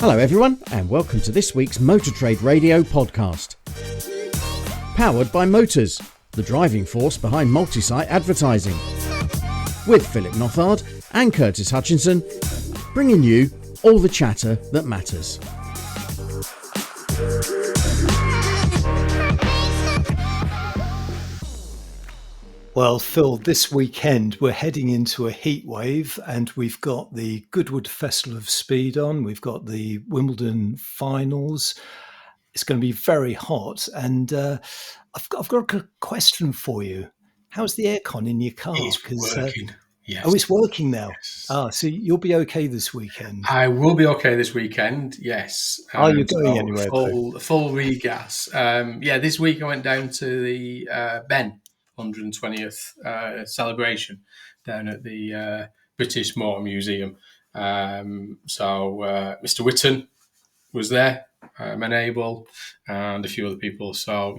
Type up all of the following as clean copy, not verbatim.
Hello everyone, and welcome to this week's Motor Trade Radio podcast. Powered by Motors, the driving force behind multi-site advertising. With Philip Nothard and Curtis Hutchinson, bringing you all the chatter that matters. Well, Phil, this weekend we're heading into a heat wave and we've got the Goodwood Festival of Speed on. We've got the Wimbledon finals. It's going to be very hot. And I've got a question for you. How's the aircon in your car? It's working. Yes. Oh, it's working now. Yes. So you'll be okay this weekend. I will be okay this weekend. Yes. Are you going anywhere? Full regas. This week I went down to the Ben 120th celebration down at the British Motor Museum. Mr. Whitton was there, Menable, and a few other people. So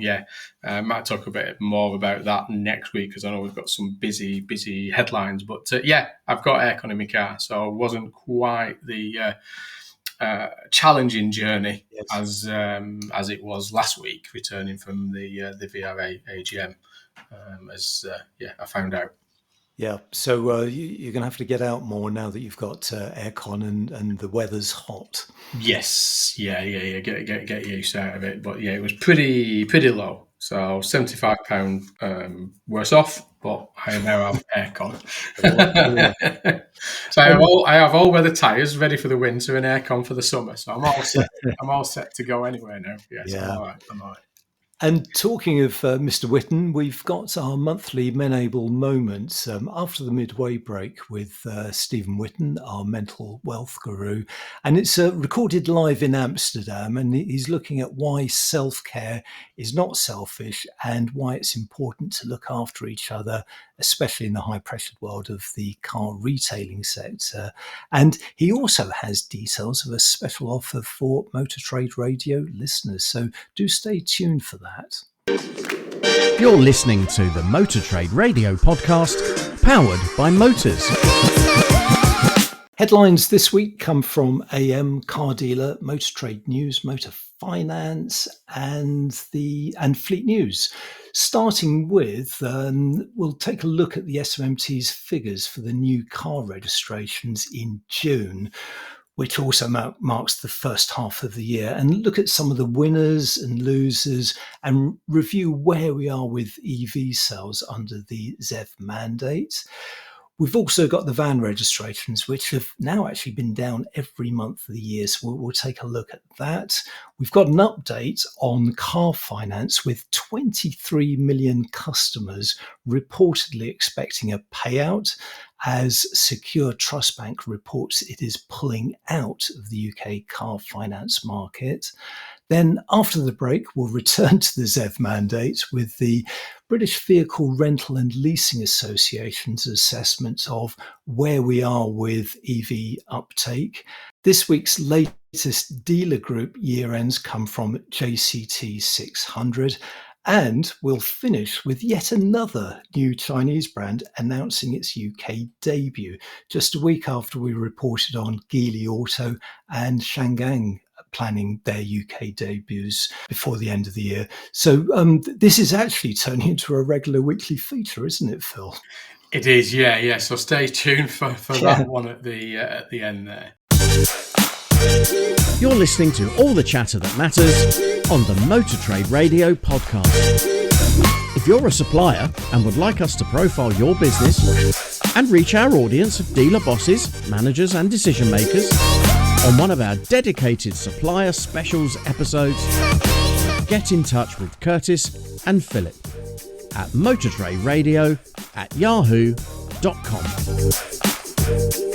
might talk a bit more about that next week because I know we've got some busy headlines. But I've got aircon in my car, so it wasn't quite the challenging journey as it was last week, returning from the VRA AGM. I found out. Yeah, so you're going to have to get out more now that you've got aircon and the weather's hot. Yes, get use out of it. But it was pretty low. So £75 worse off, but I now have aircon. So I have all weather tyres ready for the winter and aircon for the summer. So I'm all set. I'm all set to go anywhere now. Yes, yeah. I'm all right. And talking of Mr. Whitton, we've got our monthly Menable moments after the midway break with Stephen Whitton, our mental wealth guru. And it's recorded live in Amsterdam, and he's looking at why self-care is not selfish and why it's important to look after each other, especially in the high-pressured world of the car retailing sector. And he also has details of a special offer for Motor Trade Radio listeners. So do stay tuned for that. You're listening to the Motor Trade Radio podcast, powered by Motors. Headlines this week come from AM, Car Dealer, Motor Trade News, Motor Finance, and Fleet News. Starting with, we'll take a look at the SMMT's figures for the new car registrations in June, which also marks the first half of the year, and look at some of the winners and losers and review where we are with EV sales under the ZEV mandate. We've also got the van registrations, which have now actually been down every month of the year, so we'll take a look at that. We've got an update on car finance with 23 million customers reportedly expecting a payout as Secure Trust Bank reports it is pulling out of the UK car finance market. Then after the break, we'll return to the ZEV mandate with the British Vehicle Rental and Leasing Association's assessment of where we are with EV uptake. This week's latest dealer group year-ends come from JCT 600. And we'll finish with yet another new Chinese brand announcing its UK debut, just a week after we reported on Geely Auto and Shangang planning their UK debuts before the end of the year. So this is actually turning into a regular weekly feature, isn't it, Phil? It is, yeah. So stay tuned for that one at the end there. You're listening to all the chatter that matters on the Motor Trade Radio podcast. If you're a supplier and would like us to profile your business and reach our audience of dealer bosses, managers and decision makers on one of our dedicated supplier specials episodes, get in touch with Curtis and Philip at motortraderadio@yahoo.com.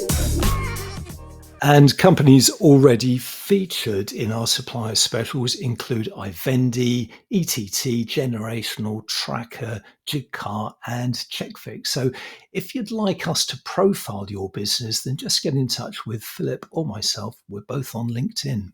And companies already featured in our supplier specials include iVendi, ETT, Generational, Tracker, Jigcar, and CheckFix. So if you'd like us to profile your business, then just get in touch with Philip or myself. We're both on LinkedIn.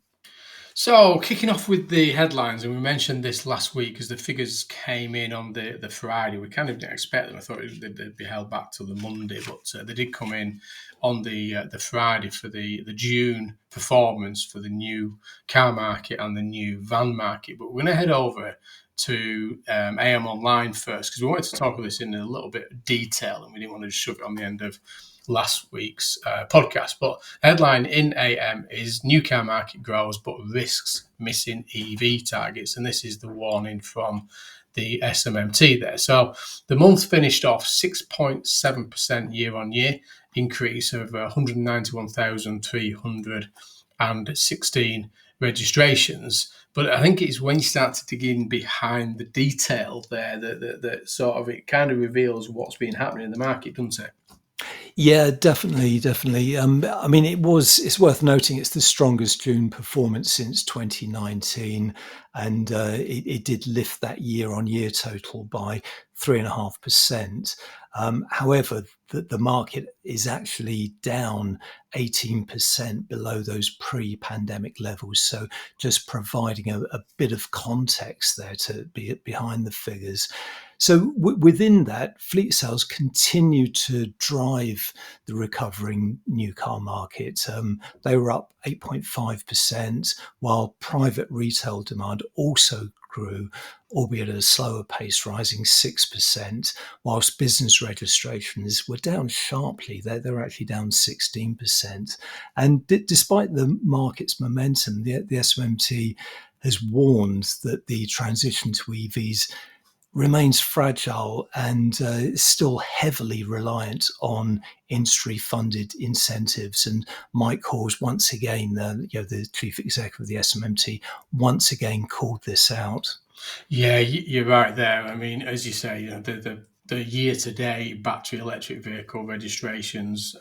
So, kicking off with the headlines, and we mentioned this last week as the figures came in on the Friday. We kind of didn't expect them. I thought they'd be held back till the Monday, but they did come in on the Friday for the June performance for the new car market and the new van market. But we're going to head over to AM Online first because we wanted to talk about this in a little bit of detail, and we didn't want to just shove it on the end of last week's podcast. But headline in AM is new car market grows but risks missing EV targets, and this is the warning from the SMMT there. So the month finished off 6.7% year on year increase of 191,316 registrations. But I think it's when you start to dig in behind the detail there that sort of it kind of reveals what's been happening in the market, doesn't it? Yeah, definitely. I mean, it's worth noting it's the strongest June performance since 2019, and it did lift that year-on-year total by 3.5%. However, the market is actually down 18% below those pre-pandemic levels. So just providing a bit of context there to be behind the figures. So within that, fleet sales continue to drive the recovering new car market. They were up 8.5%, while private retail demand also grew, albeit at a slower pace, rising 6%, whilst business registrations were down sharply. They're actually down 16%. And despite the market's momentum, the SMMT has warned that the transition to EVs remains fragile and is still heavily reliant on industry-funded incentives. And Mike Hawes, once again, the chief executive of the SMMT, once again called this out. Yeah, you're right there. I mean, as you say, the year-to-date battery electric vehicle registrations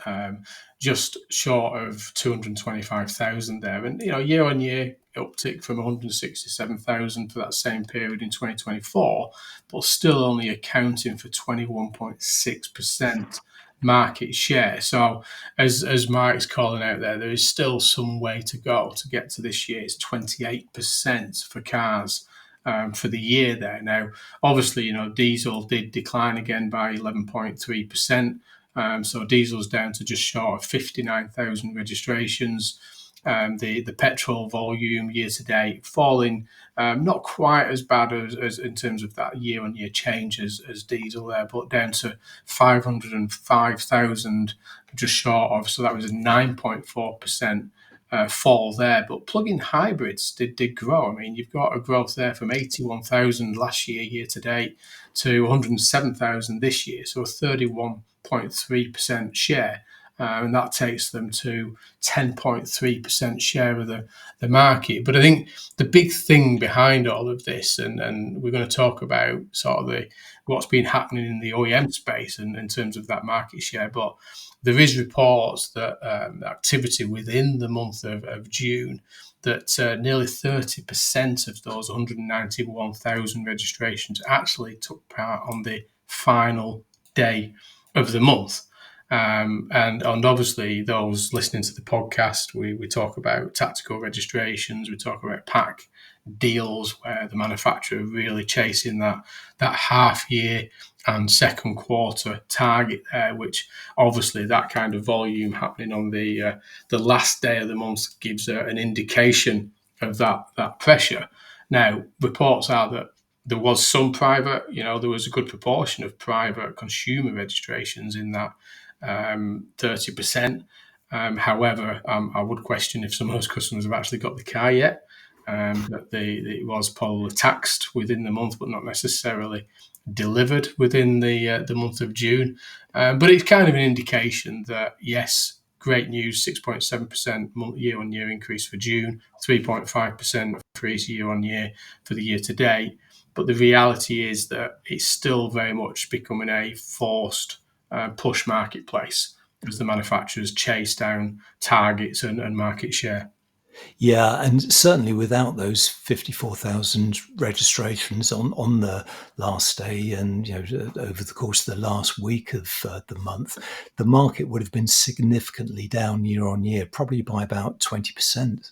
just short of 225,000 there, and year-on-year uptick from 167,000 for that same period in 2024, but still only accounting for 21.6% market share. So, as Mike's calling out there is still some way to go to get to this year's 28% for cars. For the year there. Now, obviously, diesel did decline again by 11.3%. So diesel's down to just short of 59,000 registrations. The petrol volume year to date falling not quite as bad as in terms of that year on year change as diesel there, but down to 505,000 just short of. So that was a 9.4% fall there. But plug-in hybrids did grow. I mean, you've got a growth there from 81,000 last year to date, to 107,000 this year. So a 31.3% share. And that takes them to 10.3% share of the market. But I think the big thing behind all of this, and we're going to talk about sort of what's been happening in the OEM space and in terms of that market share, but there is reports that activity within the month of June, that nearly 30% of those 191,000 registrations actually took part on the final day of the month. And obviously, those listening to the podcast, we talk about tactical registrations, we talk about pack deals where the manufacturer really chasing that half year and second quarter target there, which obviously that kind of volume happening on the last day of the month gives an indication of that pressure. Now, reports are that there was some private, there was a good proportion of private consumer registrations in that 30%. However, I would question if some of those customers have actually got the car yet. That it was probably taxed within the month, but not necessarily delivered within the month of June. But it's kind of an indication that, yes, great news, 6.7% year-on-year increase for June, 3.5% increase year-on-year for the year to date. But the reality is that it's still very much becoming a forced push marketplace as the manufacturers chase down targets and market share. Yeah, and certainly without those 54,000 registrations on the last day and over the course of the last week of the month, the market would have been significantly down year on year, probably by about 20%.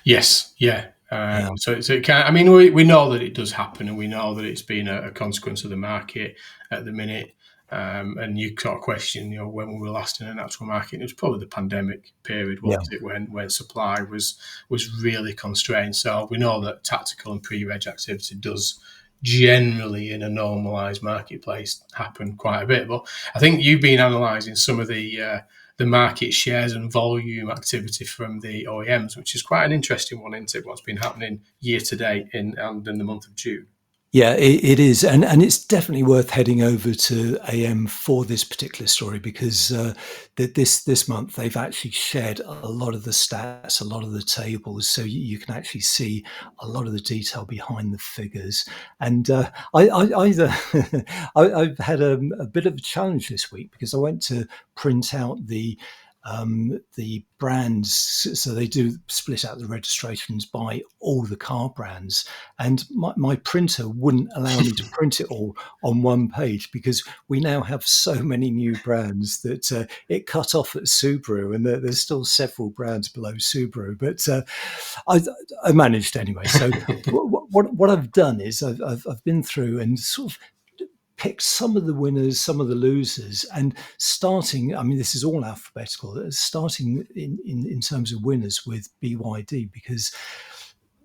Yes, yeah. Yeah. So it can. I mean, we know that it does happen, and we know that it's been a consequence of the market at the minute. And you sort of question, when we were last in a natural market. It was probably the pandemic period, Yeah. wasn't it, when supply was really constrained. So we know that tactical and pre-reg activity does generally in a normalised marketplace happen quite a bit. But I think you've been analysing some of the market shares and volume activity from the OEMs, which is quite an interesting one, isn't it? What's been happening year to date and in the month of June. Yeah, it is, and it's definitely worth heading over to AM for this particular story because this month they've actually shared a lot of the stats, a lot of the tables, so you can actually see a lot of the detail behind the figures. And I've had a bit of a challenge this week because I went to print out the brands, so they do split out the registrations by all the car brands, and my printer wouldn't allow me to print it all on one page because we now have so many new brands that it cut off at Subaru, and there's still several brands below Subaru, but I managed anyway. So what I've done is I've been through and sort of picked some of the winners, some of the losers, and starting, I mean, this is all alphabetical, starting in terms of winners with BYD, because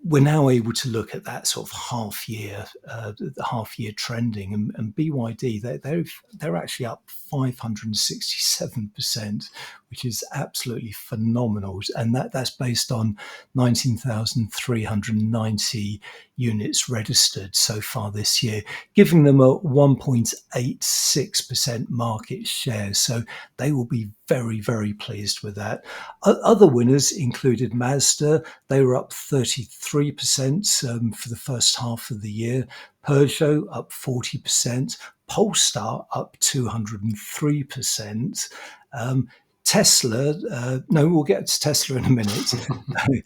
we're now able to look at that sort of the half year trending, and BYD they're actually up 567%, which is absolutely phenomenal, and that's based on 19,390 units registered so far this year, giving them a 1.86% market share. So they will be very, very pleased with that. Other winners included Mazda. They were up 33% for the first half of the year. Peugeot up 40%. Polestar up 203%. Tesla, no, we'll get to Tesla in a minute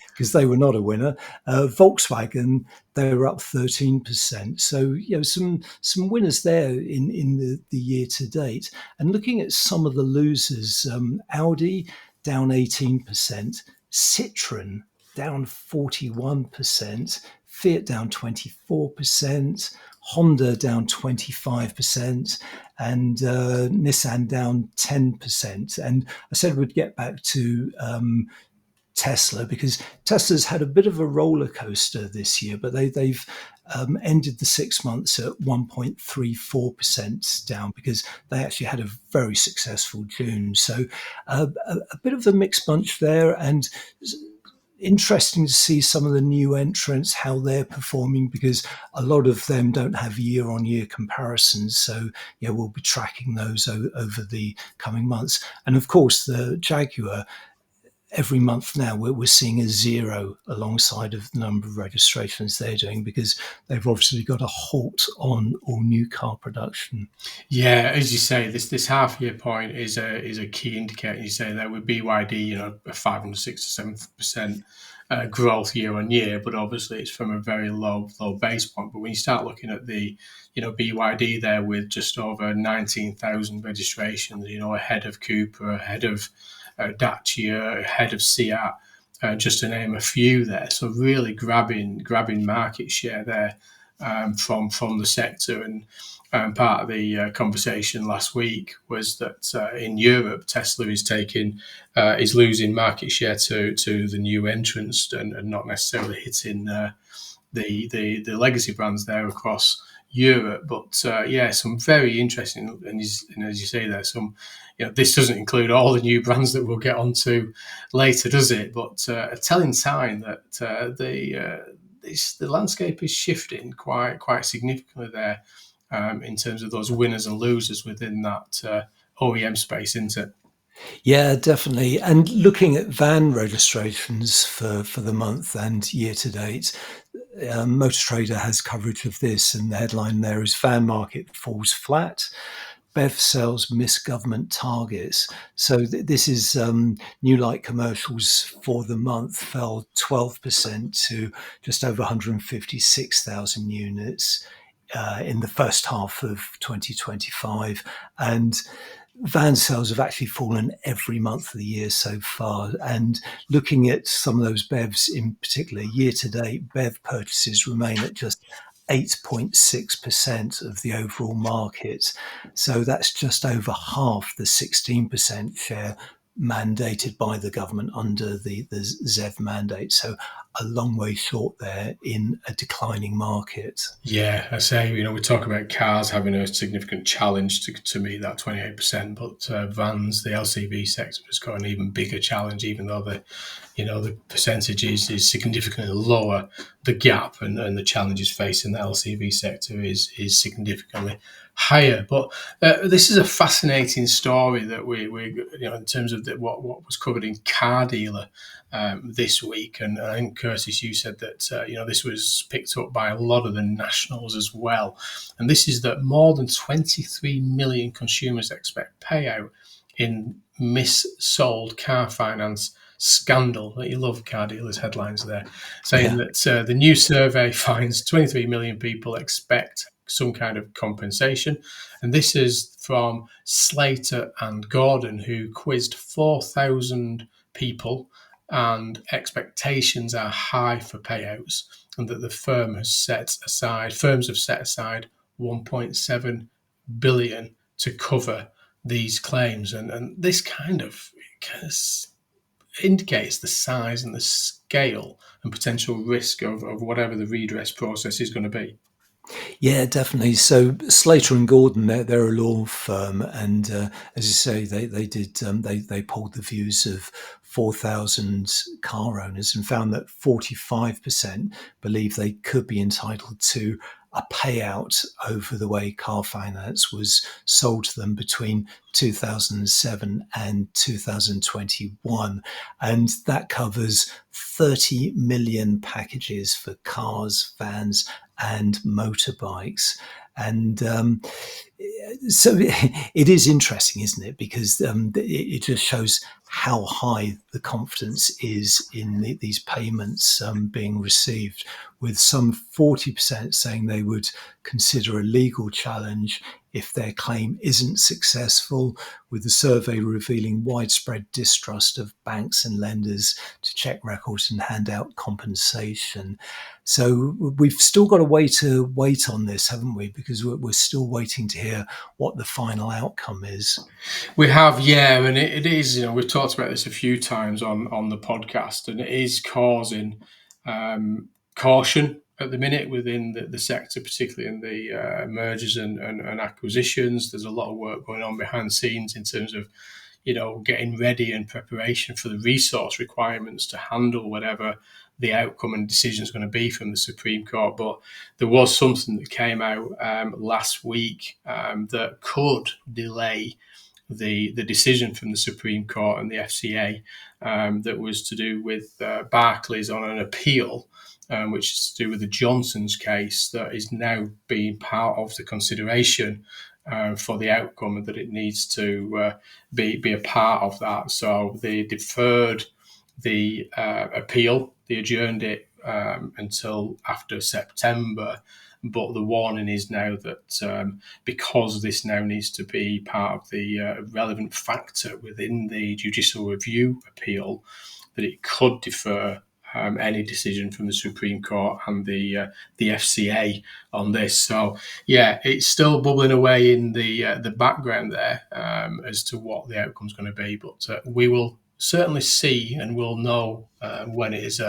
because they were not a winner. Volkswagen, they were up 13%. So, some winners there in the year to date. And looking at some of the losers, Audi down 18%, Citroen down 41%, Fiat down 24%, Honda down 25%, and Nissan down 10%. And I said we'd get back to Tesla because Tesla's had a bit of a roller coaster this year, but they've ended the 6 months at 1.34% down because they actually had a very successful June. So a bit of a mixed bunch there, and interesting to see some of the new entrants, how they're performing, because a lot of them don't have year-on-year comparisons. So we'll be tracking those over the coming months. And of course, the Jaguar, every month now we're seeing a zero alongside of the number of registrations they're doing because they've obviously got a halt on all new car production. Yeah, as you say, this half year point is a key indicator. You say that with BYD, a 567% growth year on year, but obviously it's from a very low base point. But when you start looking at the BYD there with just over 19,000 registrations, ahead of Cooper, ahead of Dacia, ahead of Seat, just to name a few there. So really grabbing market share there from the sector. And part of the conversation last week was that in Europe, Tesla is losing market share to the new entrants and not necessarily hitting the legacy brands there across Europe. But some very interesting, and as you say there, this doesn't include all the new brands that we'll get onto later, does it? But a telling sign that the landscape is shifting quite significantly there in terms of those winners and losers within that OEM space, isn't it? Yeah, definitely. And looking at van registrations for the month and year to date, Motor Trader has coverage of this, and the headline there is "Van Market Falls Flat. BEV Sales Miss Government Targets." So this is new light commercials for the month fell 12% to just over 156,000 units in the first half of 2025. And van sales have actually fallen every month of the year so far. And looking at some of those BEVs in particular, year to date, BEV purchases remain at just 8.6% of the overall market. So that's just over half the 16% share mandated by the government under the ZEV mandate. So a long way short there in a declining market. Yeah, I say, we talk about cars having a significant challenge to meet that 28%, but vans, the LCV sector has got an even bigger challenge, even though the percentage is significantly lower. The gap and the challenges facing the LCV sector is significantly higher. But this is a fascinating story that we in terms of what was covered in Car Dealer this week. And I think, Curtis, you said that this was picked up by a lot of the nationals as well. And this is that more than 23 million consumers expect payout in missold car finance scandal. You love Car Dealer's headlines there, saying that the new survey finds 23 million people expect some kind of compensation. And this is from Slater and Gordon, who quizzed 4,000 people, and expectations are high for payouts, and that the firms have set aside 1.7 billion to cover these claims. And this kind of indicates the size and the scale and potential risk of whatever the redress process is going to be. Yeah, definitely. So Slater and Gordon, they're a law firm, and as you say, they polled the views of 4,000 car owners and found that 45% believe they could be entitled to a payout over the way car finance was sold to them between 2007 and 2021. And that covers 30 million packages for cars, vans, and motorbikes. And so it is interesting, isn't it? Because it just shows how high the confidence is in these payments being received, with some 40% saying they would consider a legal challenge if their claim isn't successful, with the survey revealing widespread distrust of banks and lenders to check records and hand out compensation. So we've still got a way to wait on this, haven't we? Because we're still waiting to hear what the final outcome is. We have, yeah, and it is, we've talked about this a few times on the podcast, and it is causing caution at the minute within the sector, particularly in the mergers and acquisitions. There's a lot of work going on behind the scenes in terms of, getting ready and preparation for the resource requirements to handle whatever the outcome and decision is going to be from the Supreme Court. But there was something that came out last week that could delay the decision from the Supreme Court and the FCA that was to do with Barclays on an appeal, which is to do with the Johnson's case that is now being part of the consideration for the outcome, and that it needs to be a part of that. So they deferred the appeal. They adjourned it until after September. But the warning is now that because this now needs to be part of the relevant factor within the judicial review appeal, that it could defer any decision from the Supreme Court and the FCA on this. So, yeah, it's still bubbling away in the background there as to what the outcome is going to be. But we will certainly see, and we'll know when it is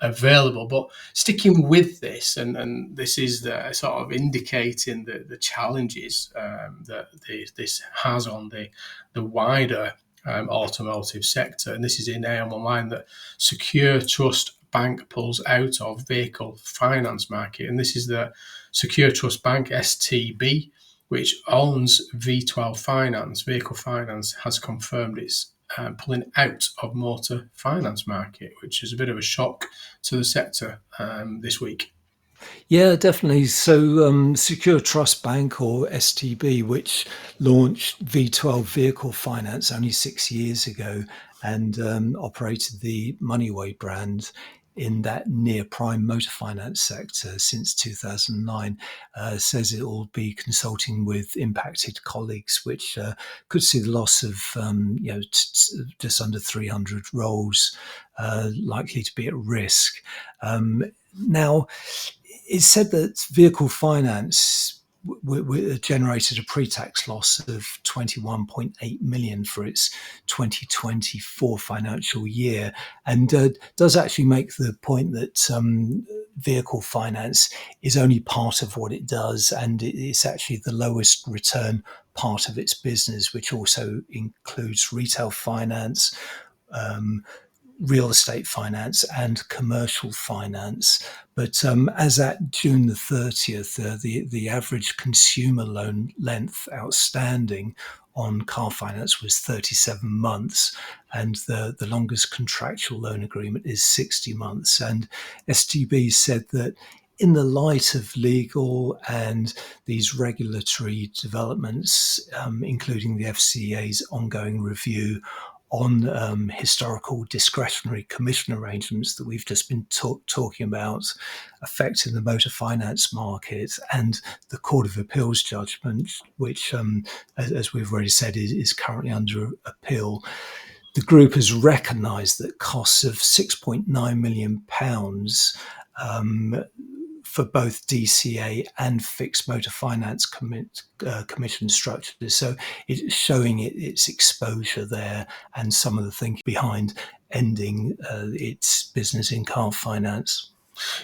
available. But sticking with this, and this is the sort of indicating the challenges that this has on the wider automotive sector. And this is in AM Online, that Secure Trust Bank pulls out of vehicle finance market. And this is the Secure Trust Bank, STB, which owns V12 Finance, Vehicle Finance, has confirmed it's pulling out of motor finance market, which is a bit of a shock to the sector this week. Yeah, definitely. So Secure Trust Bank, or STB, which launched V12 Vehicle Finance only 6 years ago and operated the Moneyway brand, in that near prime motor finance sector since 2009, says it will be consulting with impacted colleagues, which could see the loss of just under 300 roles likely to be at risk. Now, it's said that vehicle finance generated a pre-tax loss of 21.8 million for its 2024 financial year, and does actually make the point that vehicle finance is only part of what it does, and it's actually the lowest return part of its business, which also includes retail finance, real estate finance and commercial finance. But as at June the 30th, the average consumer loan length outstanding on car finance was 37 months, and the longest contractual loan agreement is 60 months. And STB said that in the light of legal and these regulatory developments, including the FCA's ongoing review on historical discretionary commission arrangements that we've just been talking about affecting the motor finance market, and the Court of Appeal's judgment, which, as we've already said, is currently under appeal, the group has recognised that costs of £6.9 million for both DCA and fixed motor finance commission structures. So it's showing its exposure there and some of the thinking behind ending its business in car finance.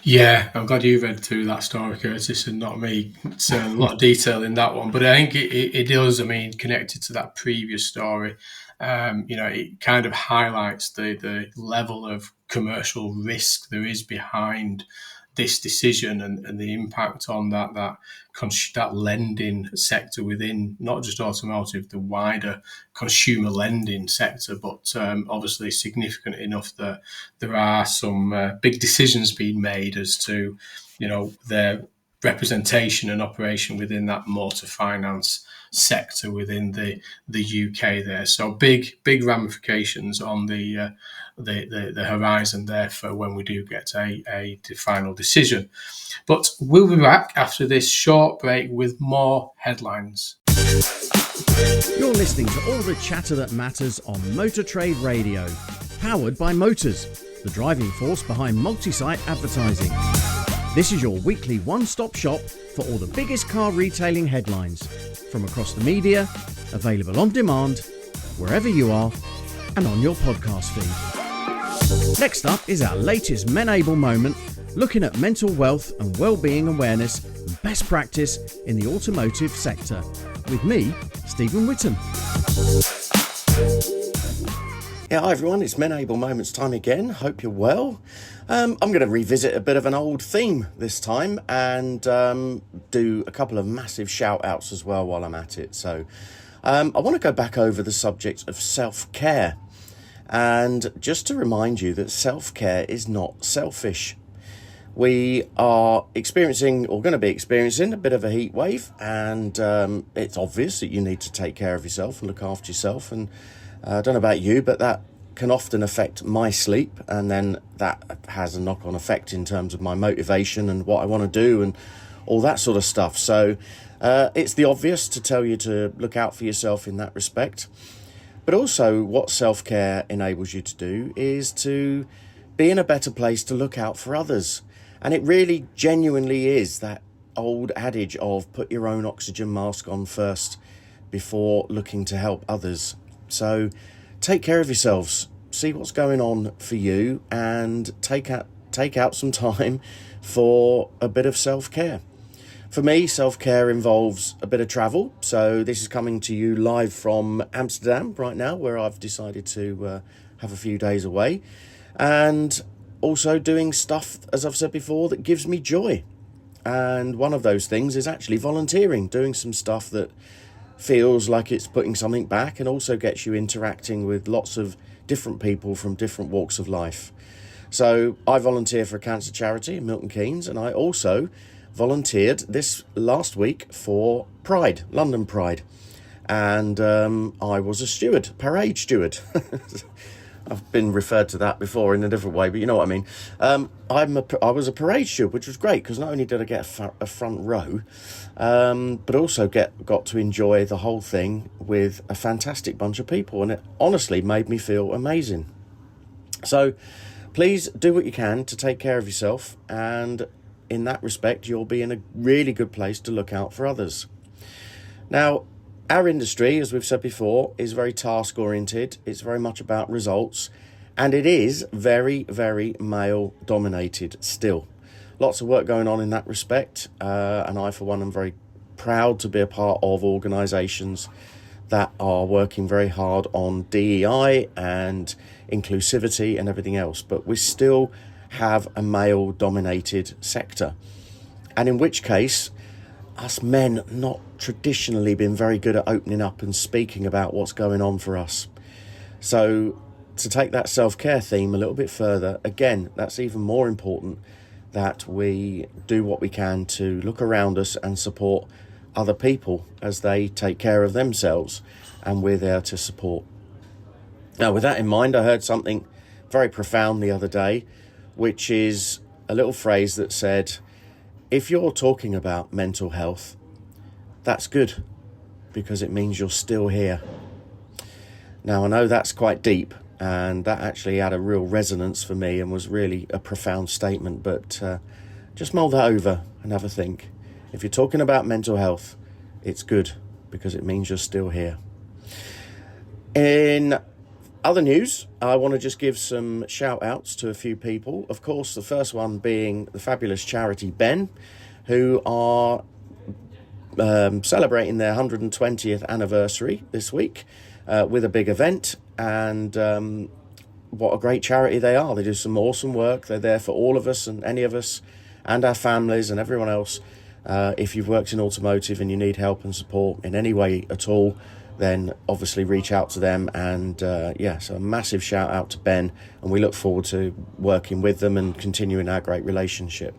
Yeah, I'm glad you read through that story, Curtis, and not me. It's a lot of detail in that one, but I think it does, connected to that previous story. It kind of highlights the level of commercial risk there is behind this decision and the impact on that lending sector within not just automotive, the wider consumer lending sector, but obviously significant enough that there are some big decisions being made as to, their representation and operation within that motor finance sector within the UK there. So big ramifications on the horizon there for when we do get a final decision. But we'll be back after this short break with more headlines. You're listening to all the chatter that matters on Motor Trade Radio, powered by Motors, the driving force behind multi-site advertising. This is your weekly one-stop shop for all the biggest car retailing headlines from across the media, available on demand, wherever you are, and on your podcast feed. Next up is our latest Men-Able moment, looking at mental wealth and well-being awareness and best practice in the automotive sector. With me, Stephen Whitton. Yeah, hi everyone, it's Men-Able Moments time again. Hope you're well. I'm going to revisit a bit of an old theme this time and do a couple of massive shout outs as well while I'm at it. So I want to go back over the subject of self-care, and just to remind you that self-care is not selfish. We are experiencing, or going to be experiencing, a bit of a heat wave, and it's obvious that you need to take care of yourself and look after yourself. And I don't know about you, but that can often affect my sleep, and then that has a knock-on effect in terms of my motivation and what I want to do and all that sort of stuff. So it's the obvious to tell you to look out for yourself in that respect. But also what self-care enables you to do is to be in a better place to look out for others. And it really genuinely is that old adage of put your own oxygen mask on first before looking to help others. So take care of yourselves, see what's going on for you, and take out some time for a bit of self-care. For me, self-care involves a bit of travel. So this is coming to you live from Amsterdam right now, where I've decided to have a few days away. And also doing stuff, as I've said before, that gives me joy. And one of those things is actually volunteering, doing some stuff that feels like it's putting something back and also gets you interacting with lots of different people from different walks of life. So I volunteer for a cancer charity in Milton Keynes, and I also volunteered this last week for Pride, London Pride. And I was a steward, parade steward. I've been referred to that before in a different way, but you know what I mean. I was a parade steward, which was great because not only did I get a front row, but also got to enjoy the whole thing with a fantastic bunch of people, and it honestly made me feel amazing. So please do what you can to take care of yourself, and in that respect, you'll be in a really good place to look out for others. Now, our industry, as we've said before, is very task-oriented. It's very much about results, and it is very, very male-dominated still. Lots of work going on in that respect, and I, for one, am very proud to be a part of organisations that are working very hard on DEI and inclusivity and everything else, but we still have a male-dominated sector, and in which case, us men not traditionally been very good at opening up and speaking about what's going on for us. So to take that self-care theme a little bit further, again, that's even more important that we do what we can to look around us and support other people as they take care of themselves, and we're there to support. Now, with that in mind, I heard something very profound the other day, which is a little phrase that said, if you're talking about mental health, that's good, because it means you're still here. Now, I know that's quite deep, and that actually had a real resonance for me and was really a profound statement, but just mull that over and have a think. If you're talking about mental health, it's good, because it means you're still here. In other news, I want to just give some shout outs to a few people. Of course, the first one being the fabulous charity Ben, who are celebrating their 120th anniversary this week with a big event. And what a great charity they are. They do some awesome work. They're there for all of us and any of us and our families and everyone else. If you've worked in automotive and you need help and support in any way at all, then obviously reach out to them. And so a massive shout out to Ben, and we look forward to working with them and continuing our great relationship.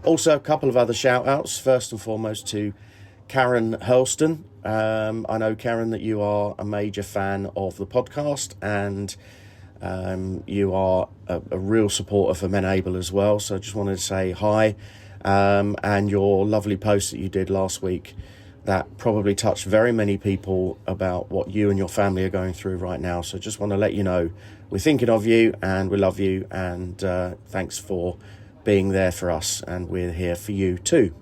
Also, a couple of other shout outs. First and foremost to Karen Hurlston. I know, Karen, that you are a major fan of the podcast, and you are a real supporter for Men Able as well. So I just wanted to say hi, and your lovely post that you did last week that probably touched very many people about what you and your family are going through right now. So just want to let you know we're thinking of you and we love you, and thanks for being there for us, and we're here for you too.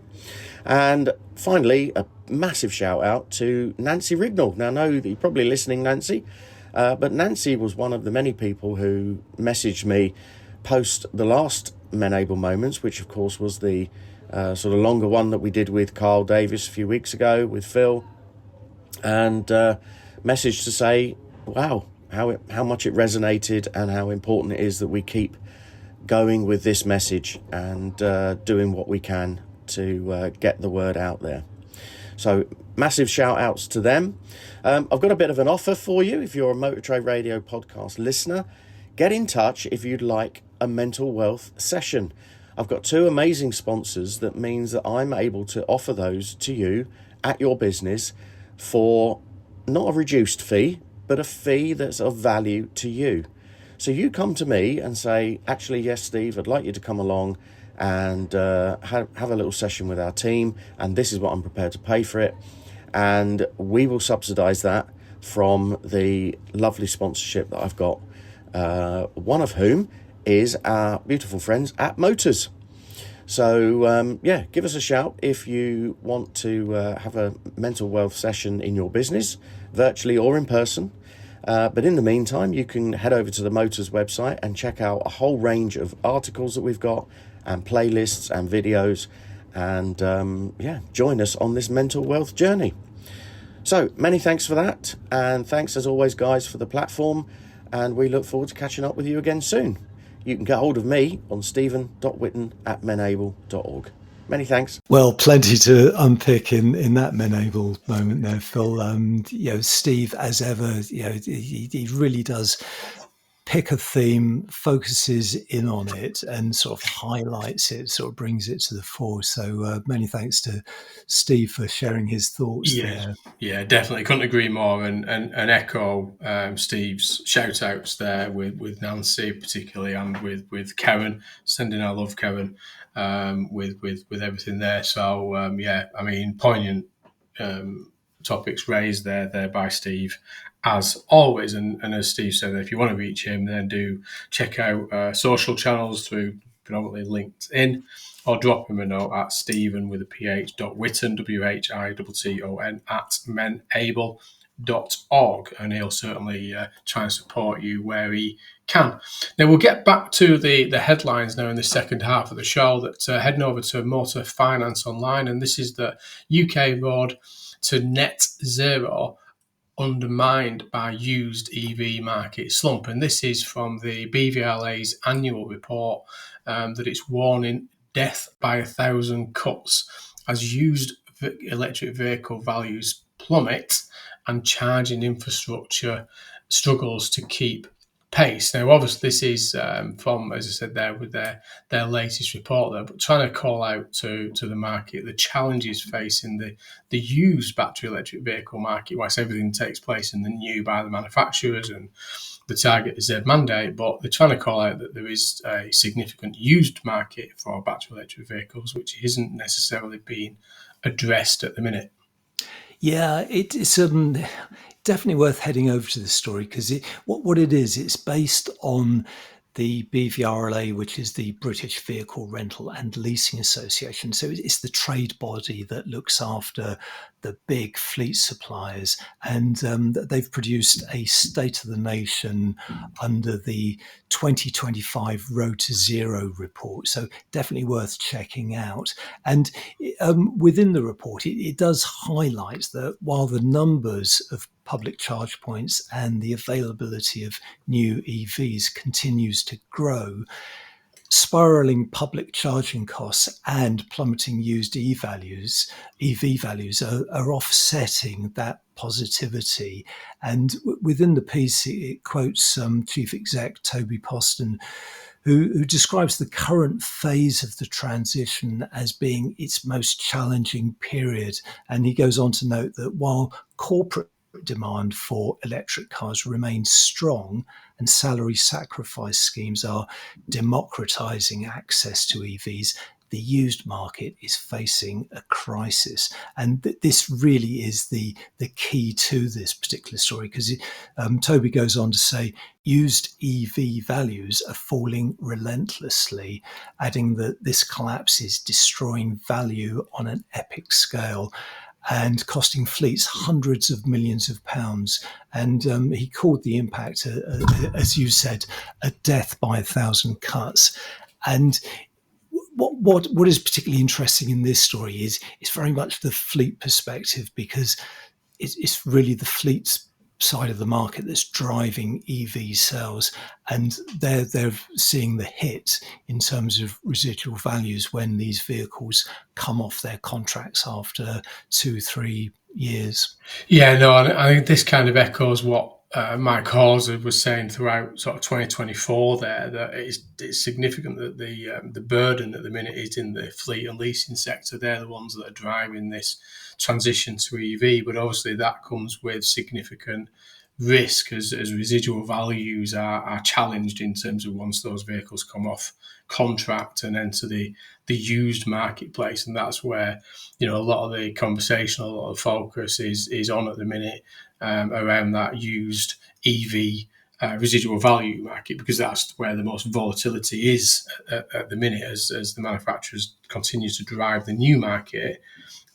And finally, a massive shout out to Nancy Rignall. Now, I know that you're probably listening, Nancy, but Nancy was one of the many people who messaged me post the last Men Able Moments, which of course was the sort of longer one that we did with Carl Davis a few weeks ago with Phil, and message to say, wow, how much it resonated and how important it is that we keep going with this message and doing what we can to get the word out there. So massive shout outs to them. I've got a bit of an offer for you. If you're a Motor Trade Radio podcast listener, get in touch if you'd like a mental wealth session. I've got two amazing sponsors that means that I'm able to offer those to you at your business for not a reduced fee, but a fee that's of value to you. So you come to me and say, actually, yes, Steve, I'd like you to come along and have a little session with our team, and this is what I'm prepared to pay for it. And we will subsidise that from the lovely sponsorship that I've got, one of whom is our beautiful friends at Motors. So, give us a shout if you want to have a mental wealth session in your business, virtually or in person. But in the meantime, you can head over to the Motors website and check out a whole range of articles that we've got and playlists and videos, and join us on this mental wealth journey. So many thanks for that, and thanks as always, guys, for the platform, and we look forward to catching up with you again soon. You can get hold of me on stephen.witten@menable.org. Many thanks. Well, plenty to unpick in that Men Able moment there, Phil. Steve, as ever, he really does pick a theme, focuses in on it, and sort of highlights it, sort of brings it to the fore. So many thanks to Steve for sharing his thoughts there. Yeah, definitely. Couldn't agree more. And echo Steve's shout outs there with Nancy particularly, and with Karen, sending our love, Karen, with everything there. So I mean, poignant topics raised there by Steve, as always. And as Steve said, if you want to reach him, then do check out social channels through predominantly LinkedIn, or drop him a note at Stephen with a ph.witton, WHITTON, at menable.org, and he'll certainly try and support you where he can. Now we'll get back to the headlines now in the second half of the show. That heading over to Motor Finance Online, and this is the UK road to net zero undermined by used EV market slump. And this is from the BVLA's annual report, that it's warning death by 1,000 cuts as used electric vehicle values plummet and charging infrastructure struggles to keep pace. Now, obviously, this is from, as I said there, with their latest report there, but trying to call out to the market the challenges facing the used battery electric vehicle market, whilst everything takes place in the new by the manufacturers and the target is their mandate, but they're trying to call out that there is a significant used market for battery electric vehicles, which isn't necessarily being addressed at the minute. Yeah, it's definitely worth heading over to the story, because what it is, it's based on the BVRLA, which is the British Vehicle Rental and Leasing Association. So it's the trade body that looks after the big fleet suppliers, and they've produced a State of the Nation under the 2025 Road to Zero report. So definitely worth checking out. And within the report, it does highlight that while the numbers of public charge points and the availability of new EVs continues to grow, spiraling public charging costs and plummeting used EV values are offsetting that positivity. And within the piece, it quotes Chief Exec Toby Poston, who describes the current phase of the transition as being its most challenging period. And he goes on to note that while corporate demand for electric cars remains strong and salary sacrifice schemes are democratizing access to EVs, the used market is facing a crisis. And this really is the key to this particular story, because Toby goes on to say used EV values are falling relentlessly, adding that this collapse is destroying value on an epic scale and costing fleets hundreds of millions of pounds. And he called the impact, as you said, a death by 1,000 cuts. And what is particularly interesting in this story is it's very much the fleet perspective, because it's really the fleet's side of the market that's driving EV sales, and they're seeing the hit in terms of residual values when these vehicles come off their contracts after 2-3 years. Yeah, no, I think this kind of echoes what Mike Hawser was saying throughout sort of 2024 there, that it's significant that the burden at the minute is in the fleet and leasing sector. They're the ones that are driving this transition to EV, but obviously that comes with significant risk as residual values are challenged in terms of once those vehicles come off contract and enter the used marketplace. And that's where, a lot of the conversation, a lot of focus is on at the minute around that used EV residual value market, because that's where the most volatility is at the minute as the manufacturers continue to drive the new market.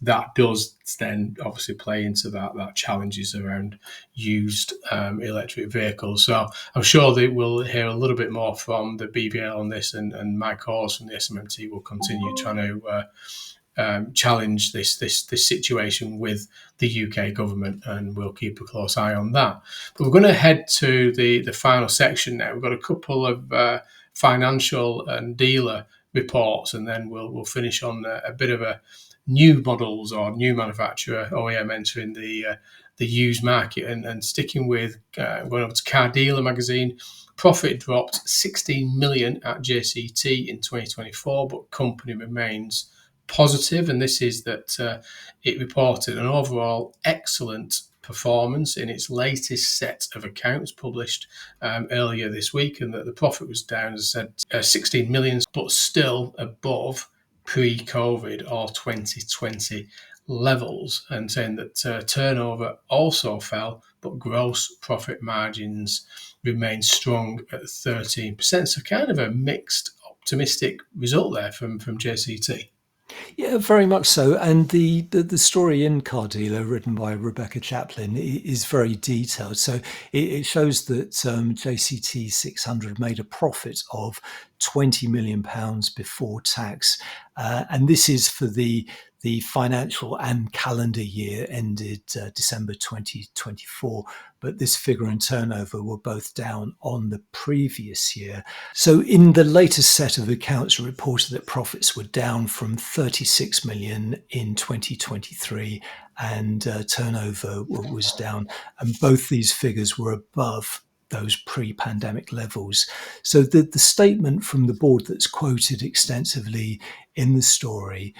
That does then obviously play into that challenges around used electric vehicles. So I'm sure that we'll hear a little bit more from the BBL on this, and Mike Hawes from the SMMT will continue trying to challenge this situation with the UK government, and we'll keep a close eye on that. But we're going to head to the final section now. We've got a couple of financial and dealer reports, and then we'll finish on a bit of a new models or new manufacturer OEM entering the used market. And sticking with going over to Car Dealer magazine, profit dropped 16 million at JCT in 2024, but company remains positive, and this is that it reported an overall excellent performance in its latest set of accounts published earlier this week, and that the profit was down, as I said, 16 million, but still above pre-COVID or 2020 levels, and saying that turnover also fell, but gross profit margins remain strong at 13%. So kind of a mixed, optimistic result there from JCT. Yeah, very much so. And the story in Car Dealer, written by Rebecca Chaplin, is very detailed. So it shows that JCT 600 made a profit of £20 million before tax. And this is for the financial and calendar year ended December 2024. But this figure and turnover were both down on the previous year. So in the latest set of accounts, it reported that profits were down from 36 million in 2023 and turnover was down. And both these figures were above those pre-pandemic levels. So the statement from the board that's quoted extensively in the story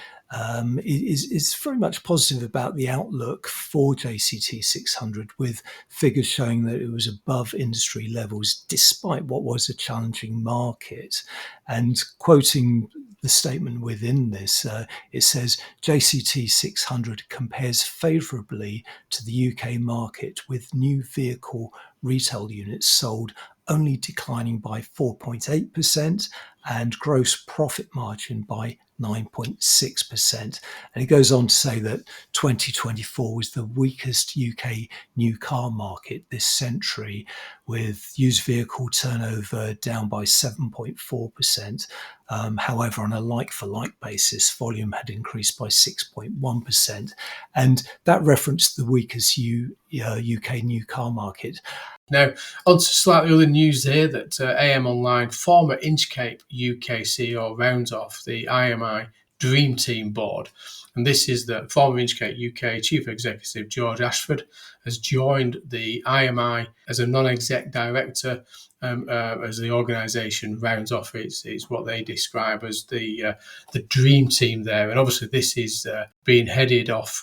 is very much positive about the outlook for JCT 600, with figures showing that it was above industry levels despite what was a challenging market. And quoting the statement within this, it says JCT 600 compares favourably to the UK market, with new vehicle retail units sold only declining by 4.8% and gross profit margin by 9.6%. And it goes on to say that 2024 was the weakest UK new car market this century, with used vehicle turnover down by 7.4%. However, on a like-for-like basis, volume had increased by 6.1%. And that referenced the weakest UK new car market. Now, on to slightly other news here that AM Online former Inchcape UK CEO rounds off the IMI Dream Team board. And this is that former Inchcape UK Chief Executive George Ashford has joined the IMI as a non-exec director as the organisation rounds off it's what they describe as the dream team there. And obviously this is being headed off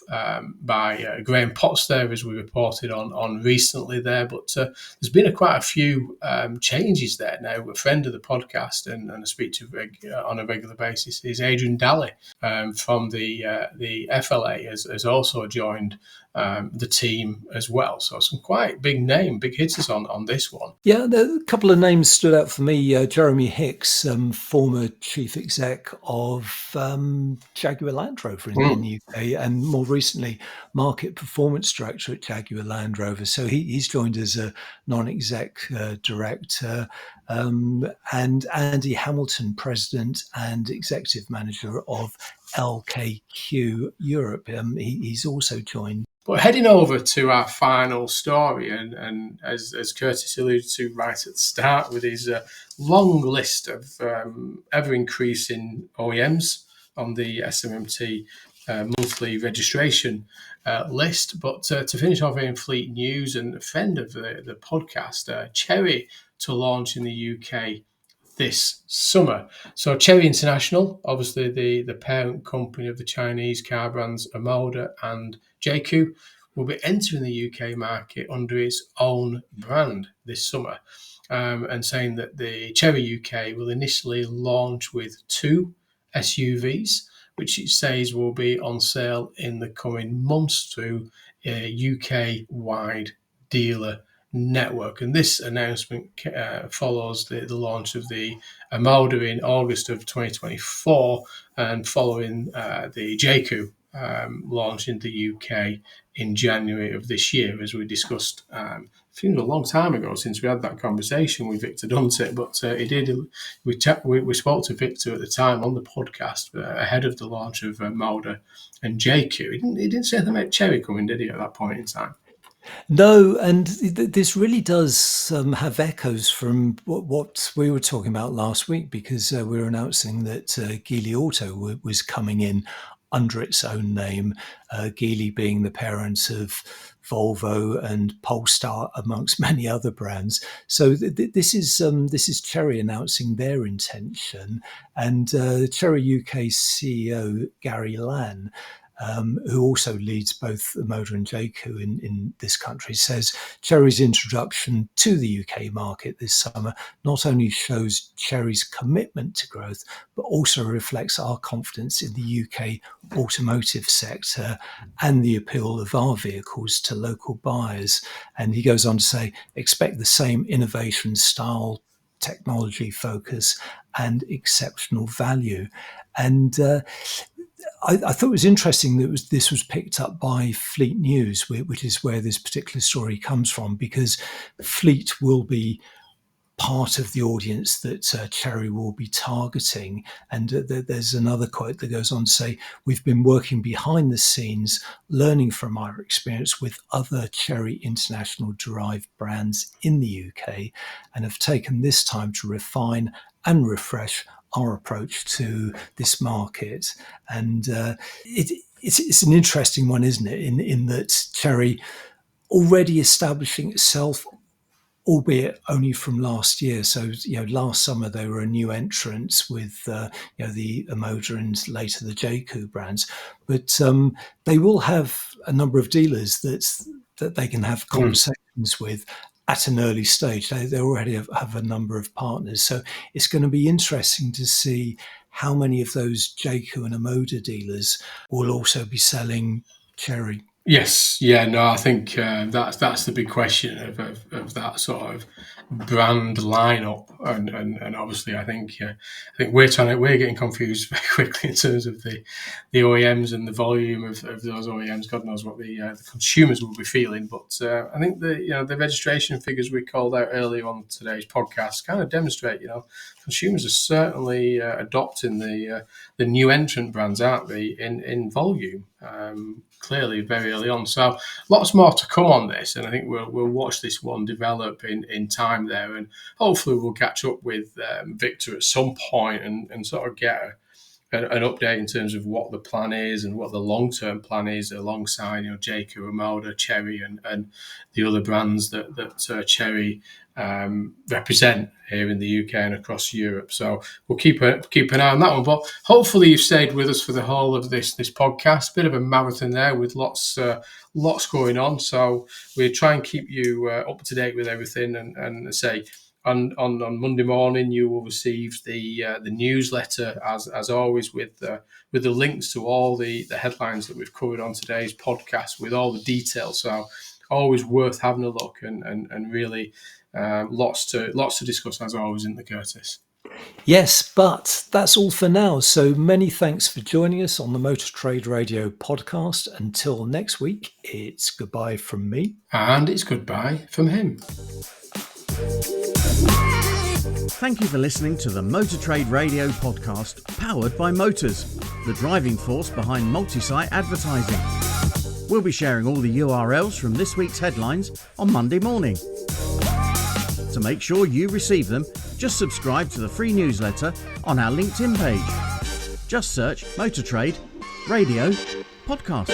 by Graham Potts there, as we reported on recently there. But there's been quite a few changes there now. A friend of the podcast and I speak to on a regular basis is Adrian Daly from the FLA has also joined the team as well. So some quite big hitters on this one. Yeah, a couple of names stood out for me. Jeremy Hicks, former chief exec of Jaguar Land Rover in the UK, and more recently market performance director at Jaguar Land Rover. So he's joined as a non-exec director. And Andy Hamilton, president and executive manager of LKQ Europe. He's also joined. But heading over to our final story, and as Curtis alluded to right at the start, with his long list of ever-increasing OEMs on the SMMT monthly registration list. But to finish off in fleet news, and a friend of the podcast, Chery, to launch in the UK this summer. So Chery International, obviously the parent company of the Chinese car brands Omoda and Jaecoo, will be entering the UK market under its own brand this summer, and saying that the Chery UK will initially launch with 2 SUVs, which it says will be on sale in the coming months through a UK-wide dealer network. And this announcement follows the launch of the Omoda in August of 2024, and following the Jaecoo launch in the UK in January of this year, as we discussed. Seems a long time ago since we had that conversation with Victor Dunte, but he did. We spoke to Victor at the time on the podcast ahead of the launch of Omoda and Jaecoo. He didn't say anything about Chery coming, did he, at that point in time? No, and this really does have echoes from what we were talking about last week, because we were announcing that Geely Auto was coming in under its own name, Geely being the parent of Volvo and Polestar, amongst many other brands. So this is Chery announcing their intention, and Chery UK CEO Gary Lan, who also leads both Omoda and Jaecoo in this country, says Chery's introduction to the UK market this summer not only shows Chery's commitment to growth, but also reflects our confidence in the UK automotive sector and the appeal of our vehicles to local buyers. And he goes on to say, expect the same innovation style, technology focus, and exceptional value. And I thought it was interesting that this was picked up by Fleet News, which is where this particular story comes from, because Fleet will be part of the audience that Chery will be targeting. And there's another quote that goes on to say, we've been working behind the scenes, learning from our experience with other Chery international derived brands in the UK, and have taken this time to refine and refresh our approach to this market. And it's an interesting one, isn't it? In that Chery already establishing itself, albeit only from last year. So, last summer they were a new entrant with, the Omoda and later the Jaecoo brands. But they will have a number of dealers that they can have conversations with at an early stage. They already have a number of partners. So it's going to be interesting to see how many of those Jaecoo and Omoda dealers will also be selling Chery. Yes, yeah, no, I think that's the big question of that sort of brand lineup, and obviously I think we're getting confused very quickly in terms of the OEMs and the volume of those OEMs. God knows what the consumers will be feeling, but I think the registration figures we called out earlier on today's podcast kind of demonstrate consumers are certainly adopting the new entrant brands, aren't they, in volume. Clearly very early on. So lots more to come on this, and I think we'll watch this one develop in time there, and hopefully we'll catch up with Victor at some point and sort of get an update in terms of what the plan is and what the long-term plan is alongside Jaecoo, Omoda, Chery and the other brands that Chery represent here in the UK and across Europe. So we'll keep an eye on that one. But hopefully you've stayed with us for the whole of this podcast. Bit of a marathon there with lots going on. So we'll try and keep you up to date with everything. And say on Monday morning you will receive the newsletter as always with the links to all the headlines that we've covered on today's podcast with all the details. So always worth having a look and really. Lots to discuss as always in the Curtis. Yes, but that's all for now. So many thanks for joining us on the Motor Trade Radio podcast. Until next week, it's goodbye from me. And it's goodbye from him. Thank you for listening to the Motor Trade Radio podcast, powered by Motors, the driving force behind multi-site advertising. We'll be sharing all the URLs from this week's headlines on Monday morning. To make sure you receive them, just subscribe to the free newsletter on our LinkedIn page. Just search Motor Trade Radio Podcast.